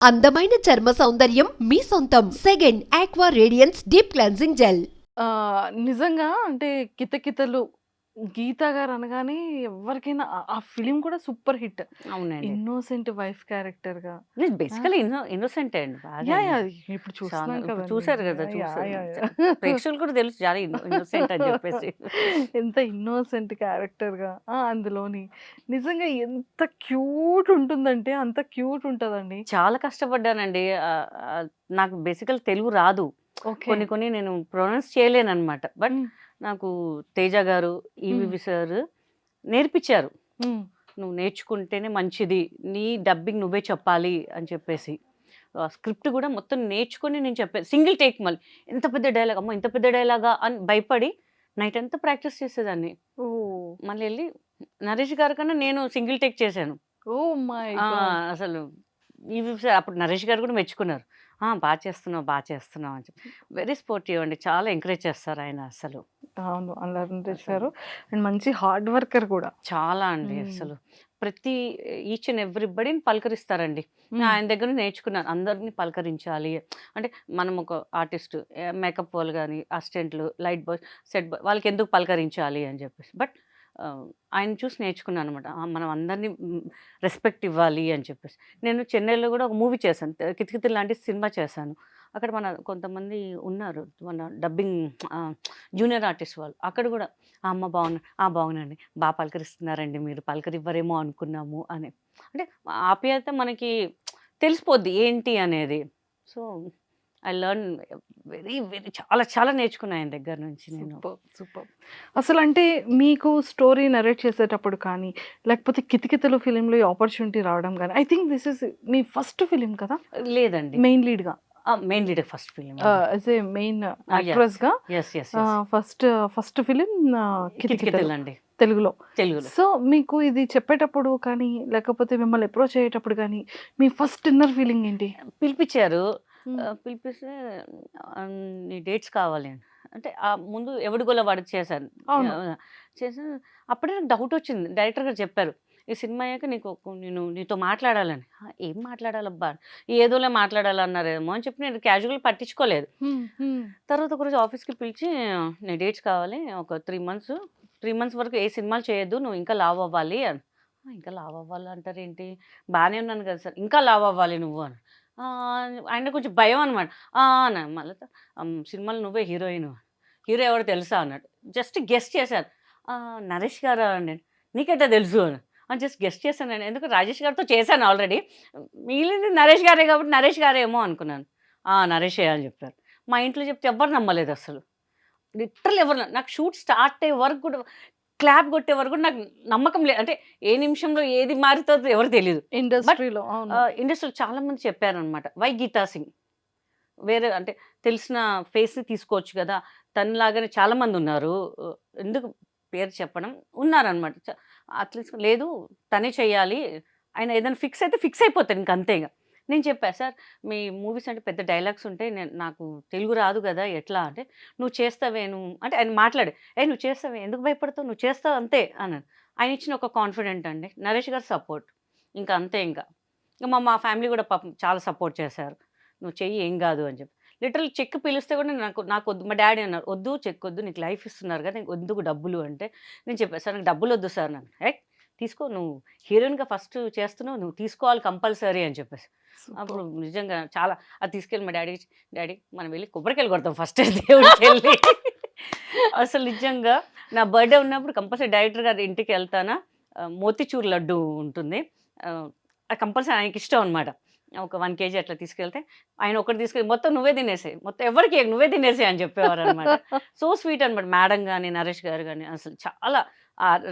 అందమైన చర్మ సౌందర్యం మీ సొంతం. Second aqua radiance deep cleansing gel. నిజంగా అంటే 'కితకితలు' గీత గారు అనగానే ఎవ్వరికైనా ఆ ఫిలిం కూడా సూపర్ హిట్. అవునండి. ఇన్నోసెంట్ వైఫ్ క్యారెక్టర్‌గా. నేను ఆ! బేసికల్లీ ఇన్నోసెంటే అండి. బాగా యాహ్! ఇప్పుడు చాలా చూస్తున్నాం ఇప్పుడు కదండీ. చూసారు గదా! యాహ్! చూసారు. యాహ్! ప్రేక్షకులు కూడా తెలుసు చాలా ఇన్నోసెంట్ అని జెప్పేసి. ఎంత ఇన్నోసెంట్ క్యారెక్టర్‌గా అందులోని. నిజంగా ఎంత క్యూట్ ఉంటుందంటే అంత క్యూట్ ఉంటదండి. చాలా కష్టపడ్డానండి. నాకు బేసికల్ తెలుగు రాదు. ఓకే. కొన్ని కొన్ని నేను ప్రొనౌన్స్ చేయలేననమాట. బట్ హ్మ్. నాకు తేజ గారు, హ్మ్. ఈవీవి సార్ నేర్పిచ్చారు. హ్మ్. నువ్వు నేర్చుకుంటేనే మంచిది. నీ డబ్బింగ్ నువ్వే చెప్పాలి అని చెప్పేసి. స్క్రిప్ట్ గూడా మొత్తం నేర్చుకొని నేను చెప్పాను. సింగిల్ టేక్ మళ్ళీ. ఎంత పెద్ద డైలాగ్ అమ్మో! ఇంత పెద్ద డైలాగా అని భయపడి నైట్ అంతా ప్రాక్టీస్ చేసేదాన్ని. ఓహ్! మళ్ళీ ఎళ్లి నరేష్ గారి కన్నా నేను సింగిల్ టేక్ చేశాను. ఓహ్ మై ఆ! గాడ్! అసలు ఈవీవి సార్ అప్పుడు నరేష్ గారు కూడా మెచ్చుకున్నారు. బా చేస్తున్నావు, బా చేస్తున్నావు అని చెప్పి. వెరీ స్పోర్టివ్ అండి. చాలా ఎంకరేజ్ చేస్తారాయన అసలు. అవును. అల్లరి అసలు చేశారు. అండ్ మంచి హార్డ్ వర్కర్ కూడా. చాలా అండి హ్మ్. అసలు. ప్రతి ఈచ్ అండ్ ఎవ్రీబడీని పలకరిస్తారండి. హ్మ్. ఆయన దగ్గర నుంచి నేర్చుకున్నాను. అందరిని పలకరించాలి. అంటే మనం ఒక ఆర్టిస్ట్ మేకప్ వాళ్ళు గాని, అసిస్టెంట్లు, లైట్ బాయ్, సెట్ బాయ్ వాళ్ళకెందుకు పలకరించాలి అని చెప్పేసి. బట్ ఆయన్ని చూసి నేర్చుకున్నాననమాట. మనం అందరిని రెస్పెక్ట్ ఇవ్వాలి అని చెప్పేసి. నేను చెన్నైలో గూడా ఒక మూవీ చేశాను. 'కితకితలు' లాంటి సినిమా చేశాను. అక్కడ మన కొంతమంది ఉన్నారు. మన డబ్బింగ్ జూనియర్ ఆర్టిస్ట్ వాళ్ళు. అక్కడ గూడా అమ్మ బాగున్నా బాగున్నానండి. పలకరిస్తున్నారండి మీరు. పలకరివ్వరేమో అనుకున్నాము అని. అంటే ఆప్యాయత మనకి తెలిసిపోద్ది ఏంటి అనేది. So, I learn very, very చాలా, చాలా నేర్చుకున్నా ఆయన దగ్గర నుంచి నేను. సూపర్బ్. అసలంటే మీకు స్టోరీ నరేట్ చేసేటప్పుడు కానీ, లేకపోతే 'కితకితలు' ఫిల్మ్‌లో ఈ ఆపర్చునిటీ రావడం గాని, ఐ థింక్ దిస్ ఈస్ మీ ఫస్ట్ ఫిల్మ్ కదా? లేదండి. మెయిన్ లీడ్‌గా. మెయిన్ లీడే ఫస్ట్ ఫిల్మ్ అది. As a main yeah! యాక్ట్రెస్‌గా yes. Yes. Yes. First first film 'Kitakitalu' కితకితలండి. తెలుగులో. తెలుగులో. సో, మీకు ఇది చెప్పేటప్పుడు కానీ, లేకపోతే మిమ్మల్ని అప్రోచ్ అయ్యేటప్పుడు గానీ, మీ ఫస్ట్ ఇన్నర్ ఫీలింగ్ ఏంటి? పిలిపిచ్చారు. హ్మ్. పిలిపిస్తే నీ డేట్స్ కావాలి అని. అంటే ముందు 'ఎవడుగోల వాడు' చేశాను. అవును. చేసాను. అప్పుడే నాకు డౌటొచ్చింది. డైరెక్టర్ గారు చెప్పారు. "ఈ సినిమా అయ్యాక నేను నీతో మాట్లాడాలని." ఏం మాట్లాడాలబ్బా! ఏదోలే మాట్లాడాలన్నారేమో అని చెప్పి నేను క్యాజువల్‌గా పట్టించుకోలేదు. హ్మ్. హ్మ్. తర్వాత ఒకరోజు ఆఫీస్‌కి పిలిచి "నీ డేట్స్ కావాలి. ఒక 3 మంత్స్ వరకు ఏ సినిమాలు చేయొద్దు. నువ్వు ఇంకా లావు అవ్వాలి" అని. ఇంకా లావు అవ్వాలి అంటారేంటి? బానే ఉన్నాను కదా సార్. "ఇంకా లావు అవ్వాలి నువ్వు" అని. ఆయనకు కొంచెం భయం అనమాట. అన్నా. మళ్ళా సినిమాలో నువ్వే హీరోయిను. హీరో ఎవరో తెలుసా అన్నాడు. జస్ట్ గెస్ చేశాను. 'నరేష్ గారా' అని. "నీకెట్టా తెలుసు" అని. జస్ట్ గెస్ చేశానండి. ఎందుకు రాజేష్ గారితో చేశాను ఆల్రెడీ. మిగిలింది నరేష్ గారే కాబట్టి నరేష్ గారేమో అనుకున్నాను. నరేషే అని చెప్పారు. మా ఇంట్లో చెప్తే ఎవ్వరు నమ్మలేదసలు. లిటరల్లీ ఎవరు నాకు షూట్ స్టార్ట్ అయ్యే వరకు కూడా క్లాప్ కొట్టే వరకు కూడా నాకు నమ్మకం లేదు. అంటే ఏ నిమిషంలో ఏది మారుతదో ఎవరు తెలీదు. బట్ ఇండస్ట్రీలో. అవును. ఇండస్ట్రీలో చాలా మంది చెప్పారనమాట. వై గీతా సింగ్? వేరే అంటే తెలిసిన ఫేస్‌ని తీసుకోవచ్చు గదా! తనలాగానే చాలా మందున్నారు. ఎందుకు పేరు చెప్పడం ఉన్నారనమాట. అట్లీస్ట్ లేదు తనే చెయ్యాలి. ఆయన ఏదైనా ఫిక్స్ అయితే ఫిక్స్ అయిపోతాడు ఇంకంతే ఇగ. నేను చెప్పా, "సార్ మీ మూవీస్ అంటే పెద్ద డైలాగ్స్ ఉంటాయి. నాకు తెలుగు రాదు గదా! ఎట్లా?" అంటే, "నువ్వు చేస్తావే అంటే ఆయన మాట్లాడు. నువ్వు చేస్తావే ఎందుకు భయపడతావు? నువ్వు చేస్తావు అంతే" అన్నాడు. ఆయన ఇచ్చిన ఒక కాన్ఫిడెంట్ అండి. నరేష్ గారి సపోర్ట్. ఇంక అంతే ఇంక. మా ఫ్యామిలీ గూడా పాపం చాలా సపోర్ట్ చేశారు. "నువ్వు చెయ్యి ఏం గాదు" అని చెప్పి. లిటరల్లీ చెక్ పిలిస్తే కూడా నాకొద్దు మా డ్యాడీ అన్నారు, "వద్దు చెక్కొద్దు నీకు లైఫ్ ఇస్తున్నారు కదా! నీకెందుకు డబ్బులు" అంటే నేను చెప్పా, "సార్ నాకు డబ్బులొద్దు సార్" అన్నాను. తీసుకో నువ్వు హీరోయిన్‌గా ఫస్ట్ చేస్తున్నావు. నువ్వు తీసుకోవాలి కంపల్సరీ" అని చెప్పేసి. అప్పుడు సూపర్. నిజంగా చాలా అది తీసుకెళ్ళి మా డ్యాడీకి ఇచ్చి, "డ్యాడీ మనం వెళ్లి కొబ్బరికాయలు కొడదాం ఫస్ట్ దేవుడికెళ్ళి." అసలు నిజంగా నా బర్త్‌డే ఉన్నప్పుడు కంపల్సరీ డైరెక్టర్ గారి ఇంటికెళ్తానా మోతిచూర్ లడ్డు ఉంటుంది. అది కంపల్సరీ ఆయనకిష్టం అనమాట. ఒక 1 కేజీ అట్లా తీసుకెళ్తే, ఆయన ఒకటి తీసుకెళ్ళి మొత్తం నువ్వే తినేసేయి. మొత్తం ఎవ్వరికీ ఇయ్యకు నువ్వే తినేసేయి అని చెప్పేవారనమాట. సో స్వీట్ అనమాట. మేడం గాని, నరేష్ గారు గాని అసలు చాలా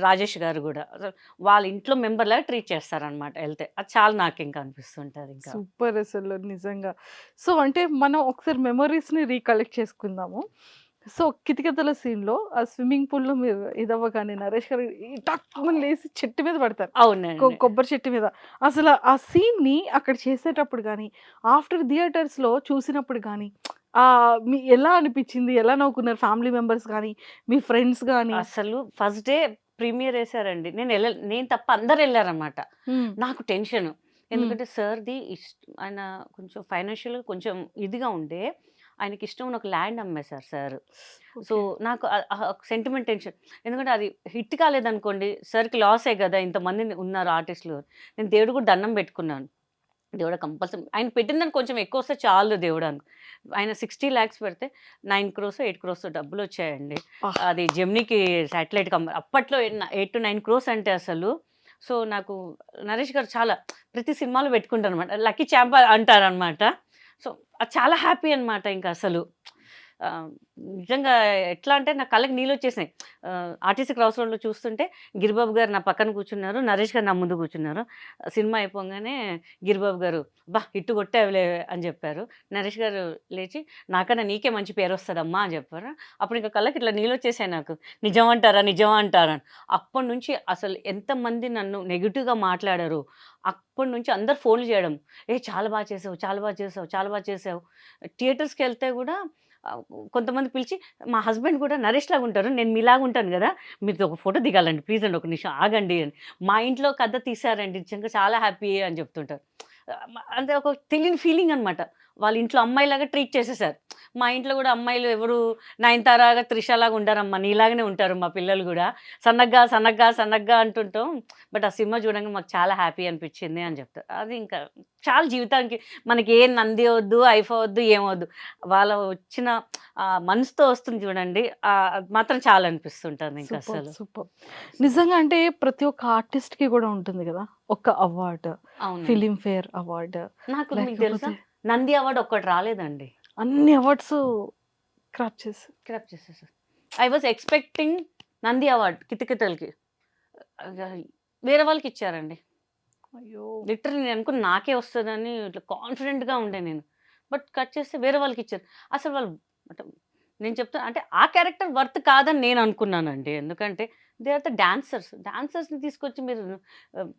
రాజేష్ గారు గూడా. అసలు వాళ్ళ ఇంట్లో మెంబర్‌లాగా ట్రీట్ చేస్తారనమాట ఎళ్తే. అది చాలా నాకింక అనిపిస్తుంటదింకా. సూపర్ అసలు నిజంగా. సో, అంటే మనం ఒకసారి మెమోరీస్‌ని రీకలెక్ట్ చేసుకుందాము. సో, 'కితకితల' సీన్‌లో ఆ స్విమ్మింగ్ పూల్‌లో మీరు ఇదవ్వగానే నరేష్ గారు టక్కుమని లేసి చెట్టు మీద పడతారు. అవునండి. కొబ్బరి చెట్టు మీద. అసల ఆ సీన్‌ని అక్కడ చేసేటప్పుడు గాని, ఆఫ్టర్ థియేటర్స్‌లో చూసినప్పుడు గాని ఎలా అనిపిచ్చింది? ఎలా నవ్వుకున్నారు ఫ్యామిలీ మెంబర్స్ గాని, మీ ఫ్రెండ్స్ గాని? అసలు ఫస్ట్ డే ప్రీమియర్ ఎసారండి. నేను తప్ప అందరెళ్లారనమాట. హ్మ్. నాకు టెన్షను. ఎందుకంటే సార్‌ది ఆయన కొంచెం ఫైనాన్షియల్‌గా కొంచెం ఇదిగా ఉండే, ఆయనకి ఇష్టం ఉన్న ఒక ల్యాండ్ అమ్మేశారు సార్. So, okay. నాకు సెంటిమెంట్ టెన్షన్. ఎందుకంటే అది హిట్ కాలేదనుకోండి, సార్‌కి లాసే గదా! ఇంతమంది ఉన్నారు ఆర్టిస్టులు. నేను దేవుడికి కూడా దండం పెట్టుకున్నాను. దేవుడా కంపల్సరీ ఆయన పెట్టిన దానికి కొంచెం ఎక్కువొస్తే చాలు దేవుడా ఆయన 60 లాక్స్ పెడితే 9 క్రోర్సో, 8 క్రోర్సో డబ్బులొచ్చాయండి. ఆహ్! అది జెమినీకి శాటిలైట్ అప్పట్లో 8-9 క్రోర్స్ అంటే అసలు. సో, నాకు నరేష్ గారు చాలా ప్రతి సినిమాలో పెట్టుకుంటారనమాట. లక్కీ చాంప్ అంటారనమాట. సో, అది చాలా హ్యాపీ అనమాట ఇంకసలు. ఆహ్, నిజంగా ఎట్లా అంటే నా కళ్ళకి నీళ్ళొచ్చేసినాయి. ఆర్టీసీ క్రాస్ రోడ్‌లో చూస్తుంటే గిరిబాబు గారు నా పక్కన కూర్చున్నారు. నరేష్ గారు నా ముందు కూర్చున్నారు. సినిమా అయిపోగానే గిరిబాబు గారు "అబ్బా! హిట్ కొట్టావులే" అని చెప్పారు. నరేష్ గారు లేచి "నాకన్నా నీకే మంచి పేరొస్తదమ్మా" అని చెప్పారు. అప్పుడు ఇంక కళ్ళకి ఇట్లా నీళ్ళొచ్చేసాయి నాకు. నిజమంటారా? నిజమా అంటారా? అని. అప్పటినుంచి అసలు ఎంతమంది నన్ను నెగెటివ్‌గా మాట్లాడారో, అప్పటినుంచి అందరూ ఫోన్‌లు చేయడం. "ఏ చాలా బా చేసావు, చాలా బా చేసావు, చాలా బా చేసావు." థియేటర్స్‌కెళ్తే గూడా ఆహ్, కొంతమంది పిలిచి మా హస్బెండ్ కూడా నరేష్ లాగా ఉంటారు. నేను మీలాగా ఉంటాను గదా! మీతో ఒక ఫోటో దిగాలండి ప్లీజ్ అండి. ఒక నిమిషం ఆగండి అని. మా ఇంట్లో కథ తీశారండి. నిజంగా చాలా హ్యాపీ అని చెప్తుంటారు. అంటే ఒక తెలియని ఫీలింగ్ అనమాట. వాళ్ళ ఇంట్లో అమ్మాయిలాగా ట్రీట్ చేసేసారు. మా ఇంట్లో గూడా అమ్మాయిలు ఎవరు నయనతారగా, త్రిషలాగా ఉండరమ్మా. నీలాగానే ఉంటారు మా పిల్లలు గూడా. సన్నగ్గా, సన్నగ్గా, సన్నగ్గా అంటుంటాం. బట్ ఆ సినిమా చూడంగానే మాకు చాలా హ్యాపీ అనిపించింది అని చెప్తారు. అది ఇంకా చాలా జీవితానికి మనకి ఏ నంది వద్దు, ఐఫా వద్దు, ఏమొద్దు. వాళ్ళ వచ్చిన మనసుతో వస్తుంది చూడండి. అది మాత్రం చాలా అనిపిస్తుంటుంది సూపర్. ఇంకసలు. సూపర్. నిజంగా అంటే ప్రతి ఒక్క ఆర్టిస్ట్‌కి గూడా ఉంటుంది గదా! ఒక అవార్డ్. అవునండి. ఫిల్మ్‌ఫేర్ అవార్డ్ మీకు తెలుసా? లేకపోతే నంది అవార్డ్ ఒక్కటి రాలేదండి. అన్ని అవార్డ్స్ క్రాప్ చేసి. స్క్రాప్ చేసేసారు. I was expecting Nandi award 'కితకితల'కి. ఆహ్, వేరే వాళ్ళకిచ్చారండి. అయ్యో! లిటరల్లీ నేను అనుకున్న నాకే వస్తదని ఇట్లా కాన్ఫిడెంట్‌గా ఉండే నేను. బట్ కట్ చేస్తే వేరే వాళ్ళకిచ్చారు. అసలు వాళ్ళు అంటే నేను చెప్తున్నా అంటే ఆ క్యారెక్టర్ వర్త్ కాదని నేను అనుకున్నానండి. ఎందుకంటే దే ఆర్ ద డాన్సర్స్. డాన్సర్స్‌ని తీసుకొచ్చి మీరు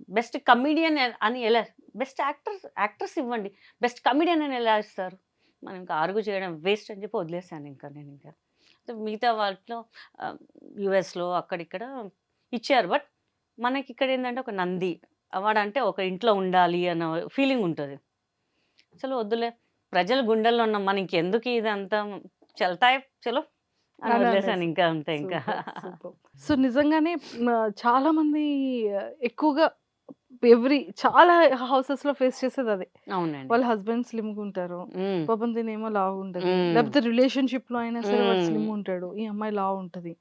బెస్ట్ కమెడియన్ అని ఎలా బెస్ట్ యాక్టర్స్ ఇవ్వండి. బెస్ట్ కమెడియన్ అని ఎలా ఇస్తారు? మనం ఇంకా ఆర్గ్యూ చేయడం వేస్ట్ అని చెప్పి వదిలేసాను ఇంకా నేనింకా. మిగతా వాటిలో యూఎస్‌లో అక్కడిక్కడ ఇచ్చారు. బట్ మనకిక్కడేందంటే ఒక నంది అవార్డ్ అంటే ఒక ఇంట్లో ఉండాలి అన్న ఫీలింగ్ ఉంటది. అసలు వద్దులే ప్రజల గుండెల్లో ఉన్నాం. మనం ఇంకెందుకు ఇదంతా చల్తాయ్ చలో అని అని వదిలేసాను అనేసి. ఇంకా అంతే ఇంకా. సూపర్. సూపర్. సో, నిజంగానే చాలామంది ఎక్కువగా చాలా హౌసెస్‌లో ఫేస్ చేసేదదే. అవునండి. వాళ్ళ హస్బెండ్ స్లిమ్‌గుంటారు. హ్మ్. పాపం తినేమో లావుంటది. హ్మ్. లేకపోతే రిలేషన్‌షిప్‌లో అయినా సరే వాడు హ్మ్. స్లిమ్ ఉంటాడు. ఈ అమ్మాయి లావుంటది.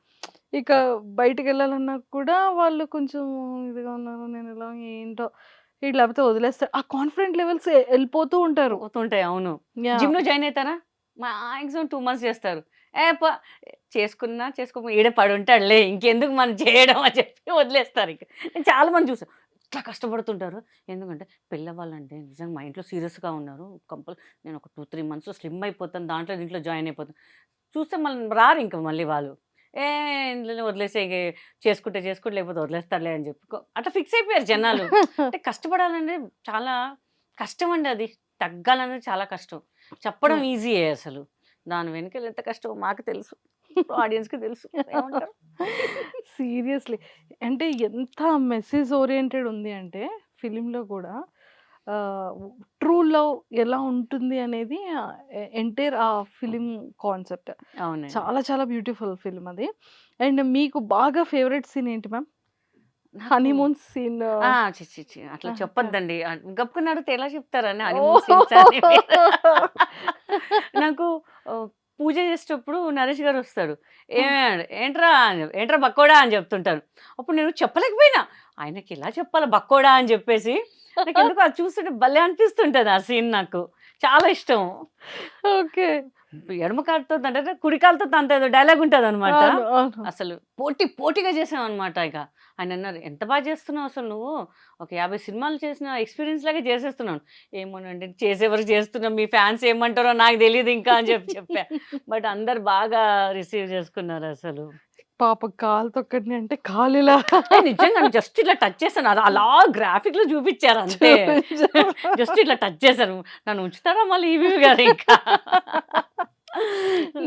ఇక బయటికెళ్ళాలన్నా కూడా వాళ్ళు కొంచెం ఇదిగా ఉన్నారు. నేనెలా ఏంటో లేకపోతే వదిలేస్తారు. ఆ కాన్ఫిడెంట్ లెవెల్స్ ఎళ్ళిపోతూ ఉంటారు. పోతుంటాయి. అవును. యాహ్! జిమ్‌లో జాయిన్ అయితారా? మాక్సిమం 2 మంత్స్ చేస్తారు. ఏ చేసుకున్నా చేసుకోకపోయినా ఈడే పడుంటాడులే ఇంకెందుకు మనం చేయడం అని చెప్పి వదిలేస్తారింక. నేను చాలా మంది చూసా. ఇట్లా కష్టపడుతుంటారు. ఎందుకంటే పెళ్ళవ్వాలంటే నిజంగా మా ఇంట్లో సీరియస్‌గా ఉన్నారు. నేను ఒక 2, 3 మంత్స్‌లో స్లిమ్ అయిపోతాను. దాంట్లో దీంట్లో జాయిన్ అయిపోతాను. చూస్తే మళ్ళీ రారింక మళ్ళీ వాళ్ళు. ఏ ఇంట్లోనే వదిలేసేయి చేసుకుంటే చేసుకోండి లేకపోతే వదిలేస్తారులే అని చెప్పి అట్లా ఫిక్స్ అయిపోయారు జనాలు. అంటే కష్టపడాలంటే చాలా కష్టమండి అది. తగ్గాలనేది చాలా కష్టం. చెప్పడం ట్రూ. ఈజీయే అసలు. దాని వెనకాల ఎంత కష్టమో మాకు తెలుసు. ఆడియన్స్‌కి తెలుసు. ఏమంటారు? సీరియస్‌లీ. అంటే ఎంత మెసేజ్ ఓరియెంటెడ్ ఉంది అంటే ఫిల్మ్‌లో గూడా ఆహ్, ట్రూ లవ్ ఎలా ఉంటుంది అనేది ఎంటైర్ ఆ ఫిల్మ్ కాన్సెప్ట్. అవునండి. చాలా చాలా బ్యూటిఫుల్ ఫిల్మ్ అది. అండ్ మీకు బాగా ఫేవరెట్ సీన్ ఏంటి మ్యామ్? నాకు హనీమూన్ సీన్. ఆ! ఛీ! ఛీ! ఛీ! అట్లా ఆహా! చెప్పొద్దండి. గబుక్కున అడిగితే ఎలా చెప్తారండి హనీమూన్ ఓహ్! సీన్స్ అని మీరు. నాకు పూజ చేసేటప్పుడు నరేష్ గారొస్తారు. ఏంట్రా ఏంట్రా బక్కోడా అని చెప్తుంటారు. అప్పుడు నేను చెప్పలేకపోయినా. ఆయనకెలా చెప్పాలా బక్కోడా అని చెప్పేసి. నాకెందుకో అది చూస్తుంటే భలే అనిపిస్తుంటది ఆ సీన్ నాకు. చాలా ఇష్టం. ఓకే. ఎడమ కాలుతో తంతే కుడి కాలుతో తంతేదో డైలాగ్ ఉంటదనమాట. అవును. అవును. అసలు పోటీగా చేసామనమాట ఇక. ఆయనన్నారు, "ఎంత బా చేస్తున్నావు అసలు నువ్వు. ఒక 50 సినిమాలు చేసిన ఎక్స్‌పీరియన్స్ లాగా చేసేస్తున్నావు." ఏమోనండి చేసే వరకు చేస్తున్నా. మీ ఫ్యాన్స్ ఏమంటారో నాకు తెలీదు ఇంకా అని చెప్పా. బట్ అందరూ బాగా రిసీవ్ చేసుకున్నారసలు. పాపం కాలు తొక్కండి అంటే కాలిలా నిజంగానే జస్ట్ ఇట్లా టచ్ చేశాను. అలా గ్రాఫిక్‌లో చూపిచ్చారు అంతే. చూపించారు. జస్ట్ ఇట్లా టచ్ చేశారు. నన్ను ఉంచుతారా మళ్ళీ ఈవీవి గారు ఇంకా.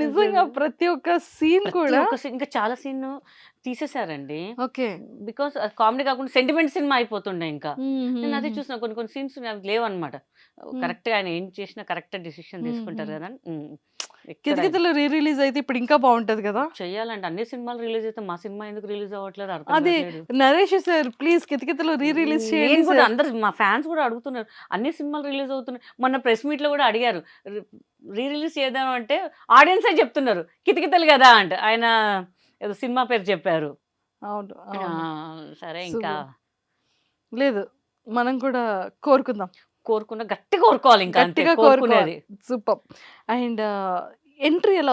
నిజంగా ప్రతి ఒక్క సీన్ ప్రతి కూడా ఒక్క ఇంకా చాలా సీన్ తీసేశారండి. ఓకే. బికాస్ కామెడీ కాకుండా సెంటిమెంట్ సినిమా అయిపోతుండే ఇంకా. నేను అదే చూసిన కొన్ని కొన్ని సీన్స్ అవి లేవన్నమాట. కరెక్ట్‌గా ఆయన ఏం చేసినా కరెక్ట్ డెసిషన్ తీసుకుంటారు కదా! ఎక్కడ కితకితలు రీ రిలీజ్ అయితే ఇప్పుడు ఇంకా బాగుంటది కదా. చెయ్యాలంటే అన్ని సినిమాలు రిలీజ్ అయితే మా సినిమా ఎందుకు రిలీజ్ అవ్వట్లేదు అర్థం అదే కావట్లేదు. Naresh sir please Kithakithalu re release నేను చేయండి కూడా సార్. అందరు మా ఫ్యాన్స్ కూడా అడుగుతున్నారు. అన్ని సినిమాలు రిలీజ్ అవుతున్నాయి. మొన్న ప్రెస్ మీట్‌లో కూడా అడిగారు. రీ రిలీజ్ చేద్దాం అంటే ఆడియన్సే చెప్తున్నారు. కితకితలు కదా అంట. ఆయన ఏదో సినిమా పేరు చెప్పారు. అవును ఆ! అవును. సరే ఇంకా లేదు మనం కూడా కోరుకుందాం, గట్టిగా కోరుకోవాలి ఇంకా అంతే గట్టిగా కోరుకోవాలి. కోరుకునేది. సూపర్. అండ్ ఎంట్రీ ఎలా